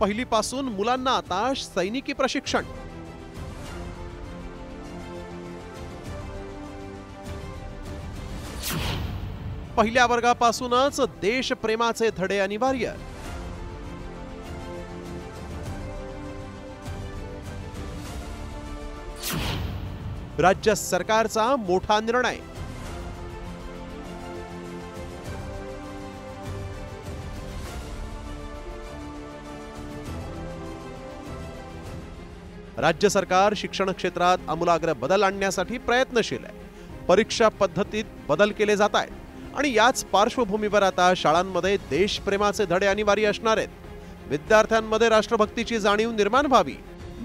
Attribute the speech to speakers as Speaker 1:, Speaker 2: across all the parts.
Speaker 1: पहिलीपासून मुलांना आता सैनिकी प्रशिक्षण। पहिल्या वर्गापासूनच देशप्रेमाचे धडे अनिवार्य। राज्य सरकारचा मोठा निर्णय। राज्य सरकार शिक्षण क्षेत्रात आमूलाग्र बदल आणण्यासाठी प्रयत्नशील आहे। परीक्षा पद्धतीत बदल केले जात आहेत आणि याच पार्श्वभूमीवर आता शाळांमध्ये देशप्रेमाचे धडे अनिवार्य असणार आहेत। विद्यार्थ्यांमध्ये राष्ट्रभक्तीची जाणीव निर्माण व्हावी,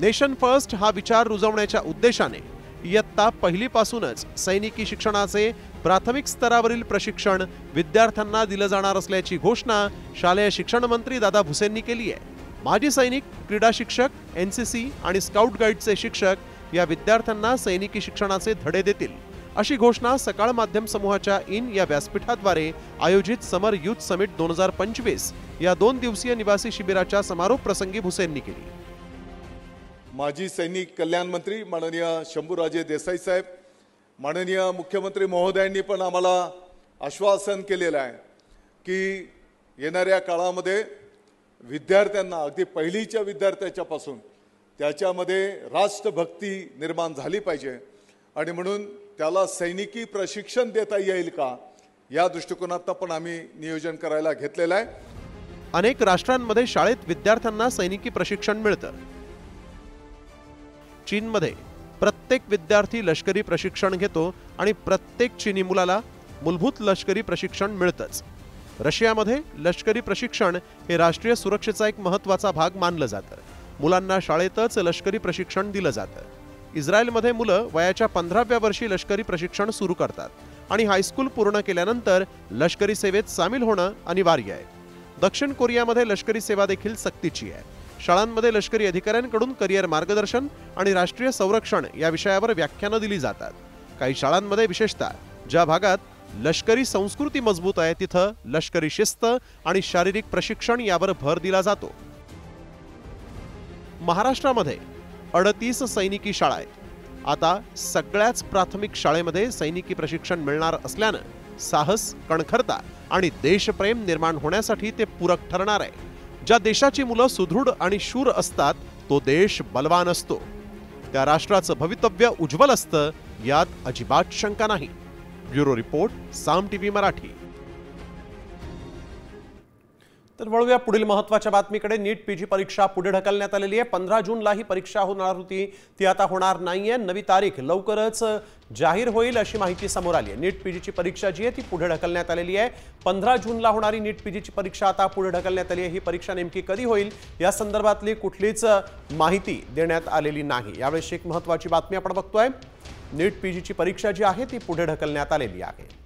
Speaker 1: नेशन फर्स्ट हा विचार रुजवण्याच्या उद्देशाने इयत्ता पहिलीपासूनच सैनिकी शिक्षणाचे प्राथमिक स्तरावरील प्रशिक्षण विद्यार्थ्यांना दिले जाणार असल्याची घोषणा शालेय शिक्षण मंत्री दादा भुसेंनी केली आहे। माजी सैनिक, क्रीडा शिक्षक, एनसीसी आणि स्काउट गाईडचे शिक्षक या विद्यार्थ्यांना सैनिकी शिक्षणाचे धडे देतील, अशी घोषणा सकाळ माध्यम समूहाच्या इन या व्यासपीठाद्वारे आयोजित समर युथ समिट 2025 या 2 दिवसीय निवासी शिबिराच्या समारोप प्रसंगी भुसेंनी केली।
Speaker 2: माजी सैनिक कल्याण मंत्री माननीय शंभूराजे देसाई साहेब, माननीय मुख्यमंत्री महोदयांनी पण आम्हाला आश्वासन केलेलं आहे की येणाऱ्या काळामध्ये विद्यार्थ्यांना अगदी पहिलीच्या विद्यार्थ्याच्यापासून त्याच्यामध्ये राष्ट्रभक्ती निर्माण झाली पाहिजे आणि म्हणून त्याला सैनिकी प्रशिक्षण देता येईल का या दृष्टिकोनातून पण आम्ही नियोजन करायला घेतलेलं आहे।
Speaker 1: अनेक राष्ट्रांमध्ये शाळेत विद्यार्थ्यांना सैनिकी प्रशिक्षण मिळतं। चीनमध्ये प्रत्येक विद्यार्थी लष्करी प्रशिक्षण घेतो आणि प्रत्येक चीनी मुलाला मूलभूत लष्करी प्रशिक्षण मिळतंच। रशियामध्ये लष्करी प्रशिक्षण हे राष्ट्रीय सुरक्षेचा एक महत्त्वाचा भाग मानलं जातं। मुलांना शाळेतच लष्करी प्रशिक्षण दिलं जातं। इस्रायलमध्ये मुलं वयाच्या 15व्या वर्षी लष्करी प्रशिक्षण सुरू करतात आणि हायस्कूल पूर्ण केल्यानंतर लष्करी सेवेत सामील होणं अनिवार्य आहे। दक्षिण कोरियामध्ये लष्करी सेवा देखील सक्तीची आहे। शाळांमध्ये लष्करी अधिकाऱ्यांकडून करिअर मार्गदर्शन आणि राष्ट्रीय संरक्षण या विषयावर व्याख्यानं दिली जातात। काही शाळांमध्ये विशेषतः ज्या भागात लष्करी संस्कृती मजबूत आहे तिथं लष्करी शिस्त आणि शारीरिक प्रशिक्षण यावर भर दिला जातो। महाराष्ट्रामध्ये 38 सैनिकी शाळा आहेत। आता सगळ्याच प्राथमिक शाळेमध्ये सैनिकी प्रशिक्षण मिळणार असल्यानं साहस, कणखरता आणि देशप्रेम निर्माण होण्यासाठी ते पूरक ठरणार आहे। ज्या देशाची मुलं सुदृढ आणि शूर असतात तो देश बलवान असतो, त्या राष्ट्राचं भवितव्य उज्ज्वल असतं, यात अजिबात शंका नाही। ब्युरो रिपोर्ट, साम टीव्ही मराठी। तर वळूया पुढील महत्त्वाच्या बातमीकडे। नीट पीजी परीक्षा पुढे ढकलण्यात आलेली आहे। 15 जूनला ही परीक्षा होणार होती, ती आता होणार नाहीये। नवी तारीख लवकरच जाहीर होईल अशी माहिती समोर आली आहे। नीट पीजीची परीक्षा जी आहे ती पुढे ढकलण्यात आलेली आहे। 15 जूनला होणारी नीट पीजीची परीक्षा आता पुढे ढकलण्यात आली आहे। ही परीक्षा नेमकी कधी होईल या संदर्भातली कुठलीच माहिती देण्यात आलेली नाही। यावेळी एक महत्त्वाची बातमी आपण बघतोय, नीट पीजीची परीक्षा जी आहे ती पुढे ढकलण्यात आलेली आहे।